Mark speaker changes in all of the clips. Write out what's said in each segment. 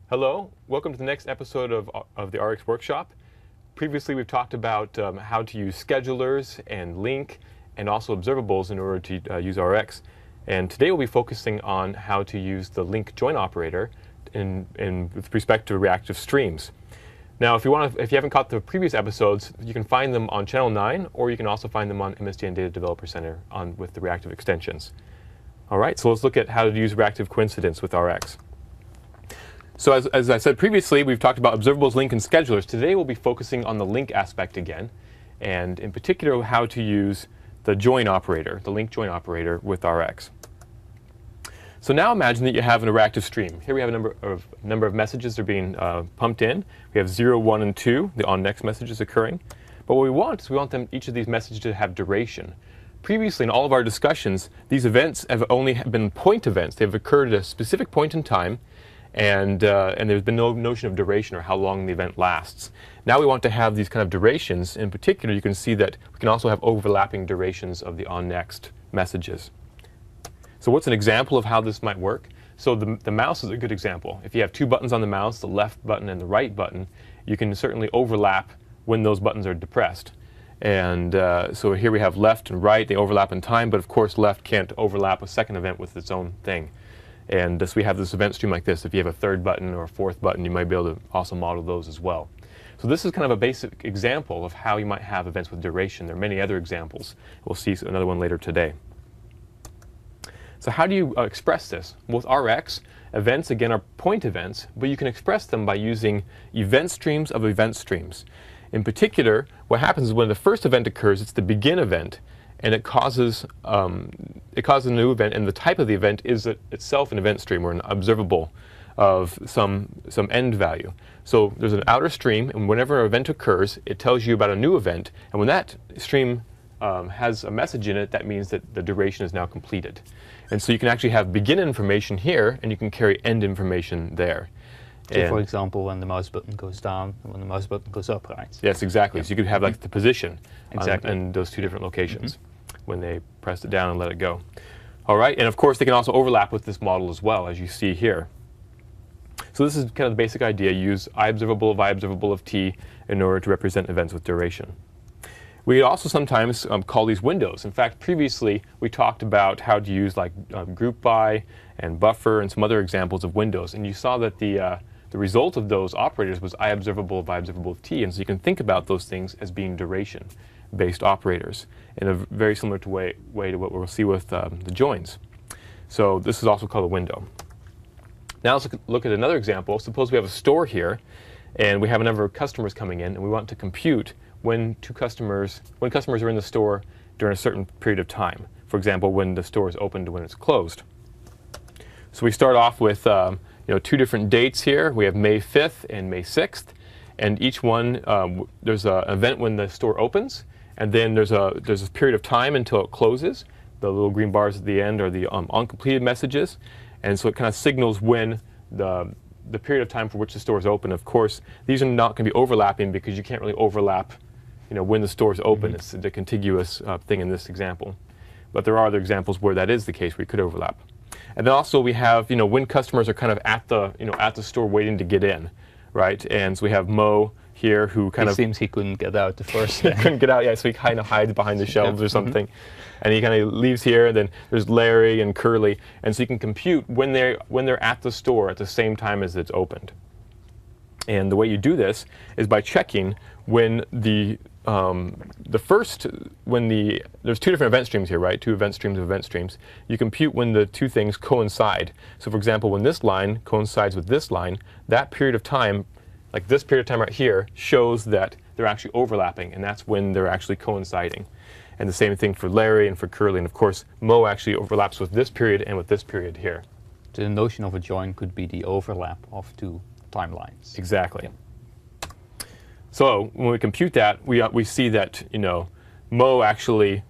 Speaker 1: Hello, welcome to the next episode of the Rx Workshop. Previously we've talked about how to use schedulers and link and also observables in order to use Rx. And today we'll be focusing on how to use the link join operator with respect to reactive streams. Now if you haven't caught the previous episodes, you can find them on channel 9, or you can also find them on MSDN Data Developer Center with the reactive extensions. Alright, so let's look at how to use reactive coincidence with Rx. So as I said previously, we've talked about observables, link, and schedulers. Today we'll be focusing on the link aspect again, and in particular how to use the join operator, the link join operator with Rx. So now imagine that you have an reactive stream. Here we have a number of messages that are being pumped in. We have 0, 1, and 2, the on next messages occurring. But what we want is each of these messages to have duration. Previously in all of our discussions, these events have only been point events. They have occurred at a specific point in time, and there's been no notion of duration or how long the event lasts. Now we want to have these kind of durations. In particular, you can see that we can also have overlapping durations of the on-next messages. So what's an example of how this might work? So the mouse is a good example. If you have two buttons on the mouse, the left button and the right button, you can certainly overlap when those buttons are depressed. And so here we have left and right, they overlap in time, but of course left can't overlap a second event with its own thing. And so we have this event stream like this. If you have a third button or a fourth button, you might be able to also model those as well. So this is kind of a basic example of how you might have events with duration. There are many other examples. We'll see another one later today. So how do you express this? With Rx, events again are point events, but you can express them by using event streams of event streams. In particular, what happens is when the first event occurs, it's the begin event, and it causes a new event, and the type of the event is itself an event stream or an observable of some end value. So there's an outer stream, and whenever an event occurs, it tells you about a new event, and when that stream has a message in it, that means that the duration is now completed. And so you can actually have begin information here, and you can carry end information there.
Speaker 2: So for example, when the mouse button goes down and when the mouse button goes up, right?
Speaker 1: Yes, exactly. So you could have like the position in those two different locations when they pressed it down and let it go. All right, and of course they can also overlap with this model as well, as you see here. So this is kind of the basic idea. Use iObservable of iObservable of t in order to represent events with duration. We also sometimes call these windows. In fact, previously we talked about how to use like group by and buffer and some other examples of windows, and you saw that the result of those operators was iObservable of iObservable of t, and so you can think about those things as being duration-based operators in a very similar way to what we'll see with the joins. So this is also called a window. Now let's look at another example. Suppose we have a store here, and we have a number of customers coming in, and we want to compute when customers are in the store during a certain period of time. For example, when the store is open to when it's closed. So we start off with two different dates here. We have May 5th and May 6th, and each one there's an event when the store opens, and then there's a period of time until it closes. The little green bars at the end are the uncompleted messages, and so it kind of signals when the period of time for which the store is open. Of course, these are not going to be overlapping because you can't really overlap when the store is open. It's the contiguous thing in this example. But there are other examples where that is the case, where you could overlap. And then also we have when customers are kind of at the store waiting to get in, right? And so we have Mo here who it
Speaker 2: seems he couldn't get out the first
Speaker 1: he couldn't get out, yeah, so he kind of hides behind the shelves or something. And he kind of leaves here, and then there's Larry and Curly, and so you can compute when they're at the store at the same time as it's opened. And the way you do this is by checking when there's two different event streams here, right? Two event streams of event streams. You compute when the two things coincide. So for example, when this line coincides with this line, that period of time, like this period of time right here, shows that they're actually overlapping, and that's when they're actually coinciding. And the same thing for Larry and for Curly, and of course Mo actually overlaps with this period and with this period here.
Speaker 2: The notion of a join could be the overlap of two timelines.
Speaker 1: Exactly. So when we compute that, we see that Mo actually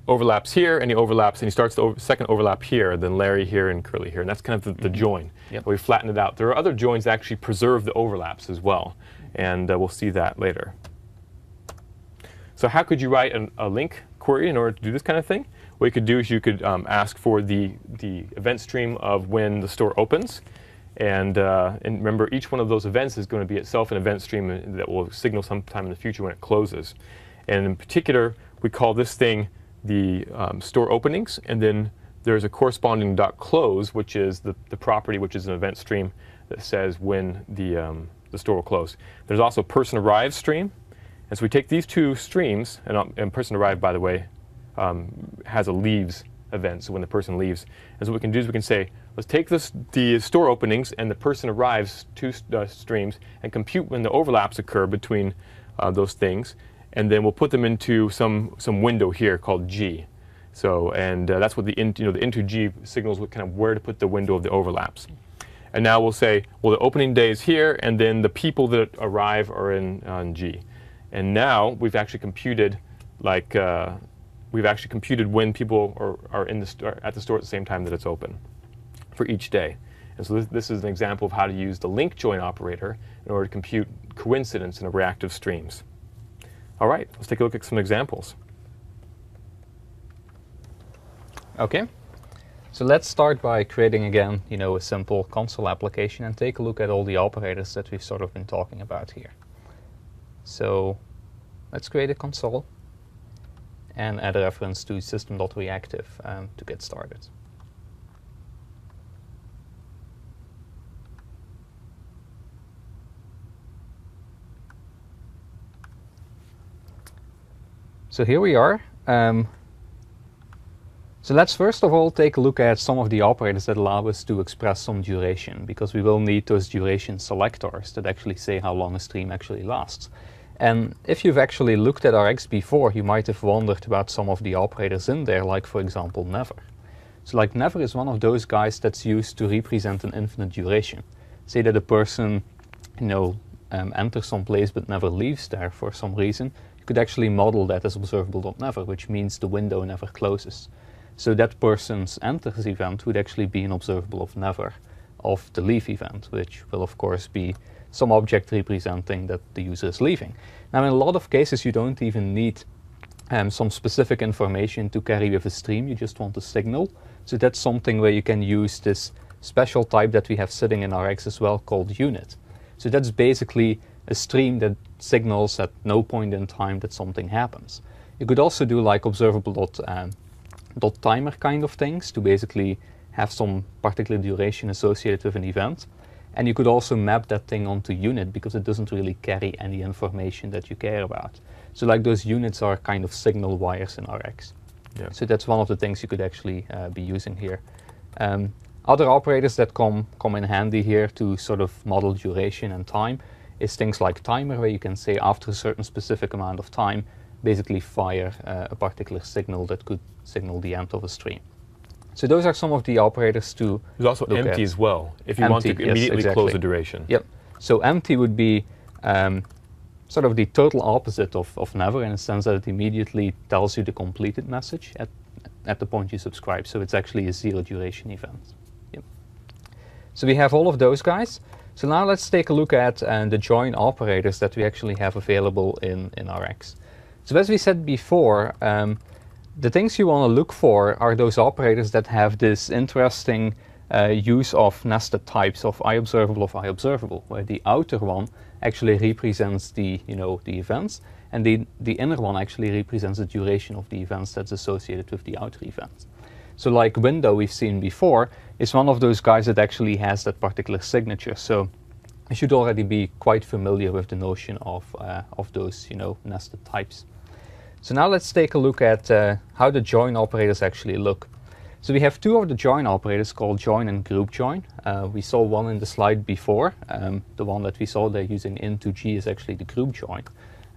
Speaker 1: overlaps here, and he starts the second overlap here, then Larry here and Curly here, and that's kind of the join.
Speaker 2: Yep.
Speaker 1: We flatten it out. There are other joins that actually preserve the overlaps as well, and we'll see that later. So how could you write a link query in order to do this kind of thing? What you could do is you could ask for the event stream of when the store opens, And remember, each one of those events is going to be itself an event stream that will signal sometime in the future when it closes. And in particular, we call this thing the store openings, and then there's a corresponding .close, which is the property, which is an event stream that says when the store will close. There's also person arrives stream, and so we take these two streams, and person arrived, by the way, has a leaves event, so when the person leaves. And so what we can do is we can say, let's take the store openings and the person arrives two streams and compute when the overlaps occur between those things, and then we'll put them into some window here called G. So, and that's what the into G signals what kind of where to put the window of the overlaps. And now we'll say, well, the opening day is here, and then the people that arrive are on G. And now we've actually computed when people are in at the store at the same time that it's open for each day. And so this is an example of how to use the link join operator in order to compute coincidence in a reactive streams. All right, let's take a look at some examples.
Speaker 2: Okay, so let's start by creating again, a simple console application and take a look at all the operators that we've sort of been talking about here. So let's create a console and add a reference to system.reactive to get started. So here we are. So let's first of all take a look at some of the operators that allow us to express some duration, because we will need those duration selectors that actually say how long a stream actually lasts. And if you've actually looked at Rx before, you might have wondered about some of the operators in there, like for example never. So like never is one of those guys that's used to represent an infinite duration. Say that a person enters some place but never leaves there for some reason, you could actually model that as observable.never, which means the window never closes. So that person's enters event would actually be an observable of never of the leave event, which will of course be some object representing that the user is leaving. Now in a lot of cases you don't even need some specific information to carry with a stream, you just want a signal. So that's something where you can use this special type that we have sitting in Rx as well called unit. So that's basically a stream that signals at no point in time that something happens. You could also do like observable.dot timer kind of things to basically have some particular duration associated with an event. And you could also map that thing onto unit because it doesn't really carry any information that you care about. So like those units are kind of signal wires in Rx. Yeah. So that's one of the things you could actually be using here. Other operators that come in handy here to sort of model duration and time is things like timer, where you can say after a certain specific amount of time, basically fire a particular signal that could signal the end of a stream. So those are some of the operators to
Speaker 1: There's also
Speaker 2: look
Speaker 1: empty
Speaker 2: at.
Speaker 1: as well, if you want to immediately close the duration.
Speaker 2: Yep. So empty would be sort of the total opposite of never, in a sense that it immediately tells you the completed message at the point you subscribe. So it's actually a zero duration event. Yep. So we have all of those guys. So now let's take a look at the join operators that we actually have available in Rx. So as we said before, the things you want to look for are those operators that have this interesting use of nested types of IObservable of IObservable, where the outer one actually represents the events, and the inner one actually represents the duration of the events that's associated with the outer event. So like window we've seen before is one of those guys that actually has that particular signature. So you should already be quite familiar with the notion of those nested types. So now let's take a look at how the join operators actually look. So we have two of the join operators called join and group join. We saw one in the slide before. The one that we saw there using into G is actually the group join.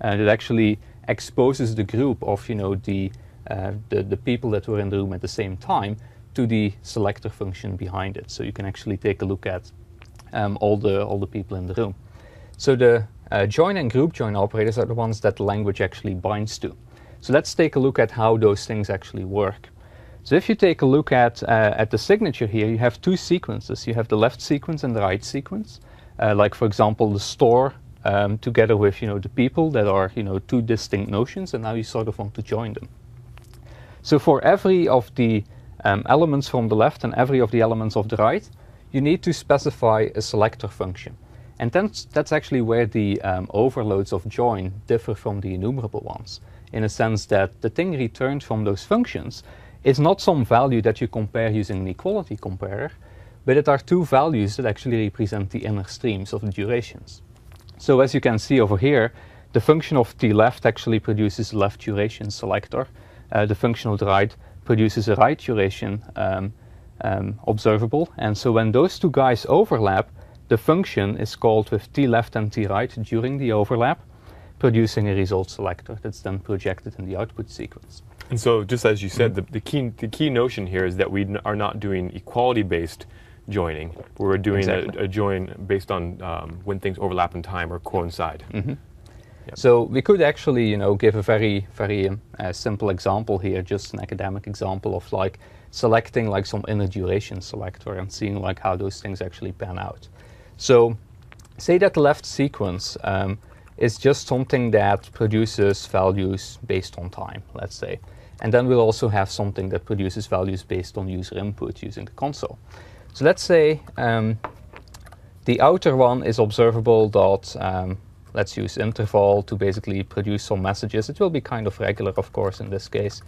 Speaker 2: It actually exposes the group of the people that were in the room at the same time to the selector function behind it. So you can actually take a look at all the people in the room. So the join and group join operators are the ones that the language actually binds to. So let's take a look at how those things actually work. So if you take a look at the signature here, you have two sequences. You have the left sequence and the right sequence. Like for example, the store together with the people that are two distinct notions, and now you sort of want to join them. So for every of the elements from the left and every of the elements of the right, you need to specify a selector function. And that's actually where the overloads of join differ from the enumerable ones, in a sense that the thing returned from those functions is not some value that you compare using an equality comparer, but it are two values that actually represent the inner streams of the durations. So as you can see over here, the function of t_left actually produces a left duration selector. The function of the right produces a right duration observable. And so when those two guys overlap, the function is called with t_left and t_right during the overlap, producing a result selector that's then projected in the output sequence.
Speaker 1: And so, just as you said, the key notion here is that we are not doing equality-based joining. We're doing a join based on when things overlap in time or coincide.
Speaker 2: Mm-hmm. Yep. So we could actually, give a very simple example here, just an academic example of like selecting like some inner duration selector and seeing like how those things actually pan out. So, say that the left sequence is just something that produces values based on time, let's say. And then we'll also have something that produces values based on user input using the console. So let's say the outer one is observable dot, let's use interval to basically produce some messages. It will be kind of regular, of course, in this case,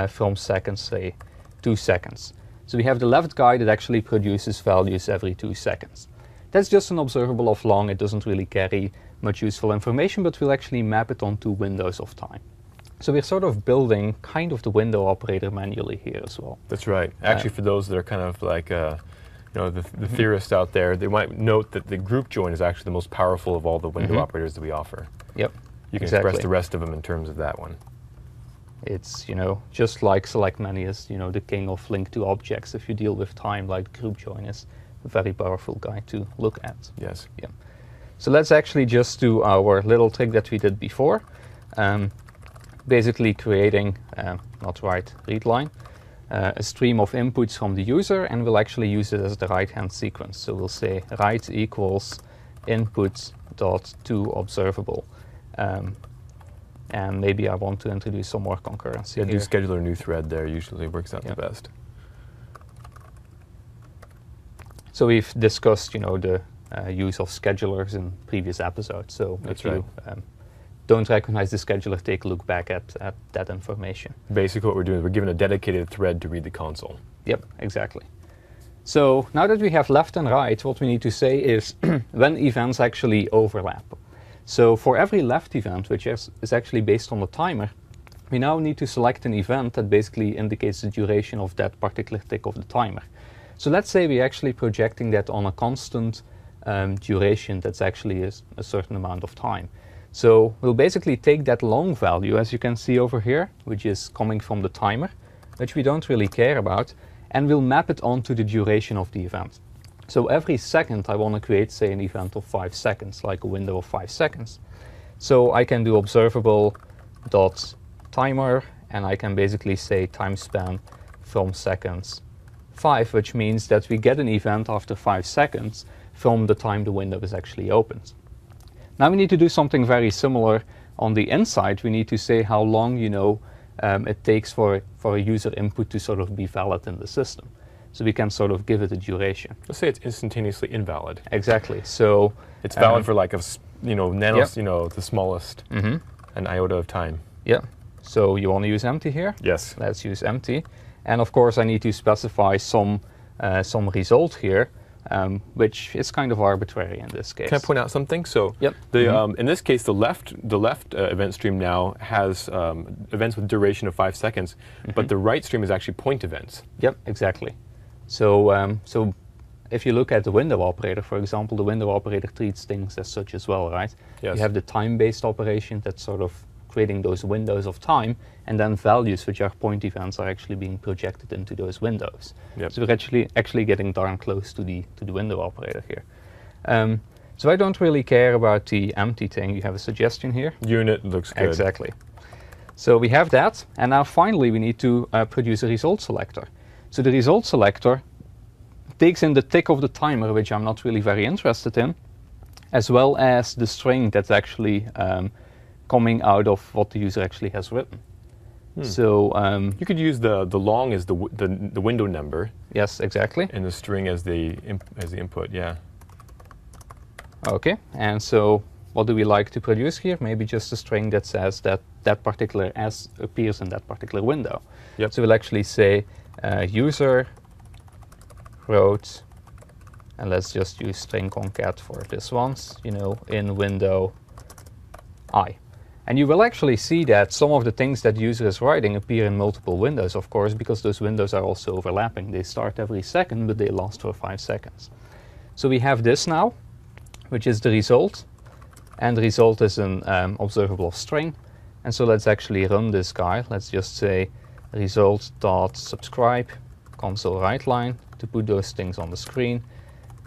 Speaker 2: from seconds, say 2 seconds. So we have the left guy that actually produces values every 2 seconds. That's just an observable of long. It doesn't really carry much useful information, but we'll actually map it onto windows of time. So we're sort of building kind of the window operator manually here as well.
Speaker 1: That's right. Actually, for those that are kind of like, the theorists out there, they might note that the group join is actually the most powerful of all the window operators that we offer.
Speaker 2: Yep.
Speaker 1: You can express the rest of them in terms of that one.
Speaker 2: It's, just like select many is, the king of link to objects. If you deal with time, like group join is a very powerful guy to look at.
Speaker 1: Yes.
Speaker 2: Yeah. So let's actually just do our little trick that we did before. Basically creating, read line, a stream of inputs from the user, and we'll actually use it as the right-hand sequence. So we'll say write equals input dot to observable. And maybe I want to introduce some more concurrency here.
Speaker 1: Do scheduler new thread there usually works out the best.
Speaker 2: So we've discussed, the use of schedulers in previous episodes. So if you don't recognize the scheduler, take a look back at that information.
Speaker 1: Basically what we're doing is we're given a dedicated thread to read the console.
Speaker 2: Yep, exactly. So now that we have left and right, what we need to say is when events actually overlap. So for every left event, which is actually based on the timer, we now need to select an event that basically indicates the duration of that particular tick of the timer. So let's say we're actually projecting that on a constant duration that's actually a certain amount of time. So we'll basically take that long value, as you can see over here, which is coming from the timer, which we don't really care about, and we'll map it onto the duration of the event. So every second I want to create, say, an event of 5 seconds, like a window of 5 seconds. So I can do observable dot timer, and I can basically say time span from seconds 5, which means that we get an event after 5 seconds from the time the window is actually opened. Now we need to do something very similar on the inside. We need to say how long, it takes for a user input to sort of be valid in the system. So we can sort of give it a duration.
Speaker 1: Let's say it's instantaneously invalid.
Speaker 2: Exactly. So
Speaker 1: it's valid for like nanos, the smallest, an iota of time.
Speaker 2: Yeah. So you want to use empty here?
Speaker 1: Yes.
Speaker 2: Let's use empty. And of course I need to specify some result here, which is kind of arbitrary in this case.
Speaker 1: Can I point out something? So in this case, the left event stream now has events with duration of 5 seconds, but the right stream is actually point events.
Speaker 2: Yep, exactly. So so if you look at the window operator, for example, the window operator treats things as such as well, right?
Speaker 1: Yes.
Speaker 2: You have the time-based operation that's sort of creating those windows of time, and then values, which are point events, are actually being projected into those windows.
Speaker 1: Yep.
Speaker 2: So we're actually getting darn close to the window operator here. So I don't really care about the empty thing. You have a suggestion here?
Speaker 1: Unit looks good.
Speaker 2: Exactly. So we have that, and now finally we need to produce a result selector. So the result selector takes in the tick of the timer, which I'm not really very interested in, as well as the string that's actually coming out of what the user actually has written. So
Speaker 1: you could use the long as the window number,
Speaker 2: Yes, exactly.
Speaker 1: And the string as the input, yeah.
Speaker 2: Okay, and so what do we like to produce here? Maybe just a string that says that that particular S appears in that particular window.
Speaker 1: Yep.
Speaker 2: So we'll actually say user wrote, and let's just use string concat for this once, you know, in window I. And you will actually see that some of the things that user is writing appear in multiple windows, of course, because those windows are also overlapping. They start every second, but they last for 5 seconds. So we have this now, which is the result. And the result is an observable string. And so let's actually run this guy. Let's just say result.subscribe console write line to put those things on the screen.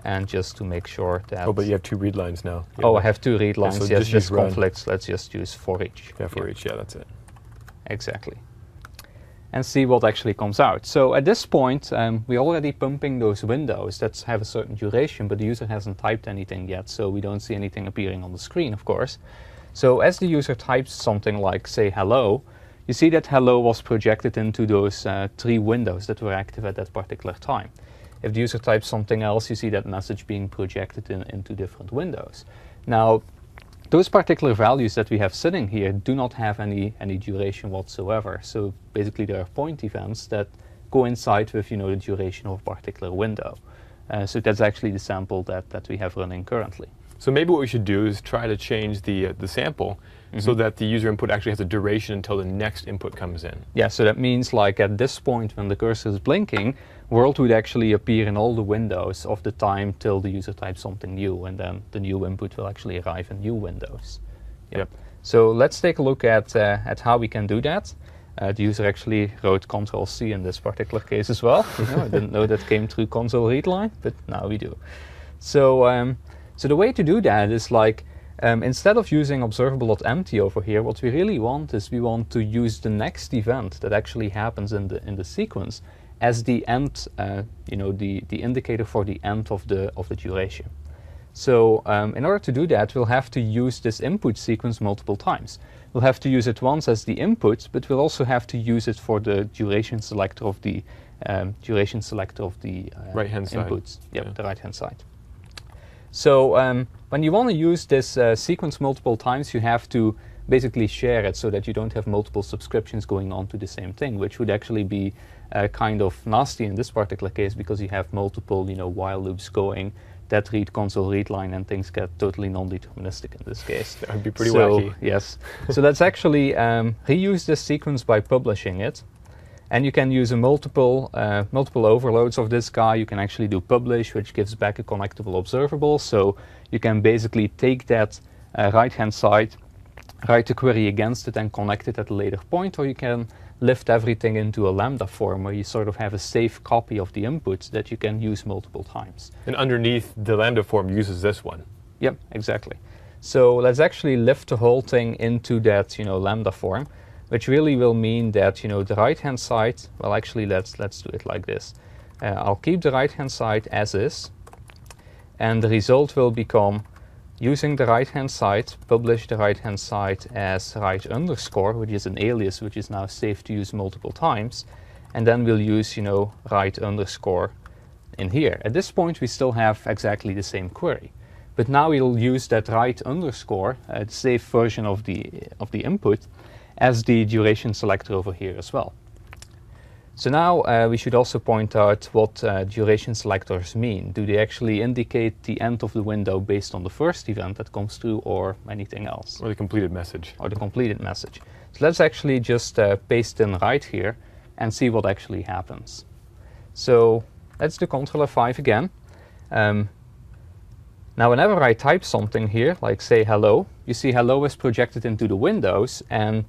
Speaker 2: And just to make sure that...
Speaker 1: Oh, but you have 2 read lines now.
Speaker 2: Oh, I have 2 read lines.
Speaker 1: Yeah, so
Speaker 2: yes, this conflicts. Let's just use for each.
Speaker 1: Yeah, for each. Yeah, that's it.
Speaker 2: Exactly. And see what actually comes out. So at this point, we're already pumping those windows that have a certain duration, but the user hasn't typed anything yet, so we don't see anything appearing on the screen, of course. So as the user types something like, say, hello, you see that hello was projected into those 3 windows that were active at that particular time. If the user types something else, you see that message being projected into different windows. Now, those particular values that we have sitting here do not have any duration whatsoever. So basically, there are point events that coincide with, you know, the duration of a particular window. So that's actually the sample that we have running currently.
Speaker 1: So maybe what we should do is try to change the sample so that the user input actually has a duration until the next input comes in.
Speaker 2: Yeah, so that means like at this point when the cursor is blinking, world would actually appear in all the windows of the time till the user types something new, and then the new input will actually arrive in new windows.
Speaker 1: Yep.
Speaker 2: So let's take a look at how we can do that. The user actually wrote Ctrl-C in this particular case as well. You know, I didn't know that came through console read line, but now we do. So, so the way to do that is like, instead of using observable.empty over here, what we really want is we want to use the next event that actually happens in the sequence as the end, you know, the indicator for the end of the duration. So in order to do that, we'll have to use this input sequence multiple times. We'll have to use it once as the input, but we'll also have to use it for the duration selector of the
Speaker 1: right-hand side.
Speaker 2: inputs. Yep, yeah. The right-hand side. So when you want to use this sequence multiple times, you have to basically share it so that you don't have multiple subscriptions going on to the same thing, which would actually be kind of nasty in this particular case because you have multiple, you know, while loops going that read console read line, and things get totally non-deterministic in this case.
Speaker 1: That would be pretty wacky.
Speaker 2: Yes. So let's actually reuse this sequence by publishing it. And you can use a multiple overloads of this guy. You can actually do publish, which gives back a connectable observable. So you can basically take that right-hand side, write a query against it, and connect it at a later point. Or you can lift everything into a lambda form where you sort of have a safe copy of the inputs that you can use multiple times.
Speaker 1: And underneath, the lambda form uses this one.
Speaker 2: Yep, exactly. So let's actually lift the whole thing into that, you know, lambda form, which really will mean that, you know, the right-hand side, well, actually, let's do it like this. I'll keep the right-hand side as is, and the result will become, using the right-hand side, publish the right-hand side as right underscore, which is an alias, which is now safe to use multiple times, and then we'll use, you know, right underscore in here. At this point, we still have exactly the same query, but now we'll use that right underscore, the safe version of the input, as the duration selector over here as well. So now we should also point out what duration selectors mean. Do they actually indicate the end of the window based on the first event that comes through, or anything else?
Speaker 1: Or the completed message.
Speaker 2: Or the completed message. So let's actually just paste in right here and see what actually happens. So let's do Ctrl F5 again. Now whenever I type something here, like say hello, you see hello is projected into the windows, and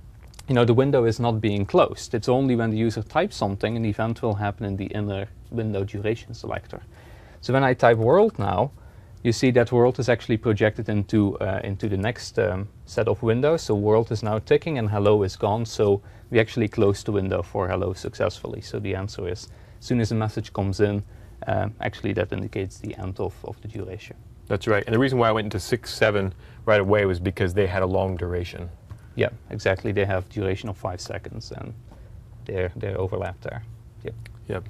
Speaker 2: you know, the window is not being closed. It's only when the user types something, an event will happen in the inner window duration selector. So when I type world now, you see that world is actually projected into the next set of windows. So world is now ticking and hello is gone. So we actually closed the window for hello successfully. So the answer is, as soon as a message comes in, actually that indicates the end of the duration.
Speaker 1: That's right. And the reason why I went into 6, 7 right away was because they had a long duration.
Speaker 2: Yeah, exactly. They have duration of 5 seconds, and they're overlapped there. Yep.
Speaker 1: Yep.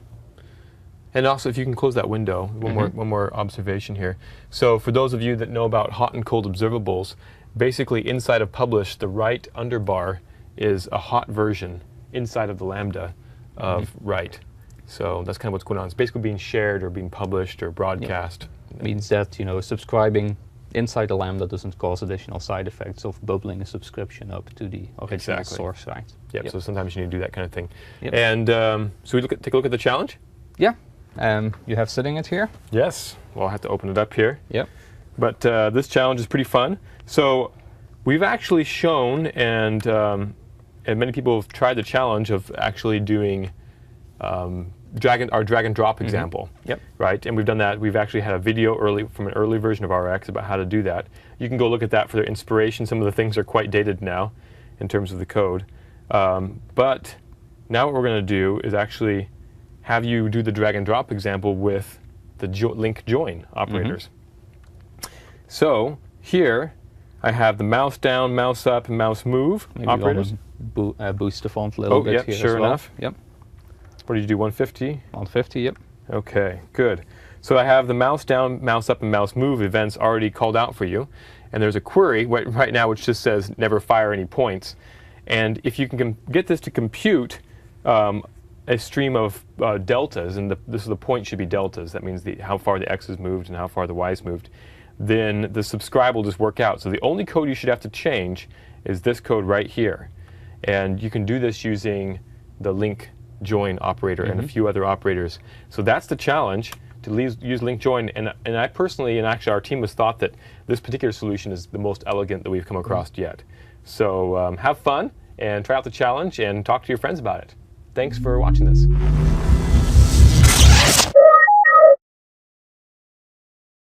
Speaker 1: And also, if you can close that window, one more observation here. So for those of you that know about hot and cold observables, basically inside of publish, the right underbar is a hot version inside of the Lambda of write. So that's kind of what's going on. It's basically being shared or being published or broadcast.
Speaker 2: Means that, you know, subscribing inside the Lambda doesn't cause additional side effects of bubbling a subscription up to the original source site.
Speaker 1: Yep. So sometimes you need to do that kind of thing.
Speaker 2: Yep.
Speaker 1: And so we take a look at the challenge?
Speaker 2: Yeah. You have setting it here?
Speaker 1: Yes. Well, I have to open it up here.
Speaker 2: Yep.
Speaker 1: But this challenge is pretty fun. So we've actually shown, and many people have tried the challenge of actually doing our drag and drop example.
Speaker 2: Yep.
Speaker 1: Right, and we've done that. We've actually had a video from an early version of RX about how to do that. You can go look at that for their inspiration. Some of the things are quite dated now in terms of the code. But now what we're going to do is actually have you do the drag and drop example with the link join operators. So here I have the mouse down, mouse up, and mouse move operators.
Speaker 2: Boost the font a little bit
Speaker 1: yep,
Speaker 2: here
Speaker 1: sure
Speaker 2: as well.
Speaker 1: enough.
Speaker 2: Yep.
Speaker 1: What did you do, 150?
Speaker 2: 150, yep.
Speaker 1: Okay, good. So I have the mouse down, mouse up, and mouse move events already called out for you. And there's a query right now which just says never fire any points. And if you can get this to compute a stream of deltas, and this is the point should be deltas, that means how far the x's moved and how far the y's moved, then the subscribe will just work out. So the only code you should have to change is this code right here. And you can do this using the link join operator and a few other operators. So that's the challenge, to use link join. And I personally, and actually our team has thought that this particular solution is the most elegant that we've come across yet. So have fun and try out the challenge and talk to your friends about it. Thanks for watching this.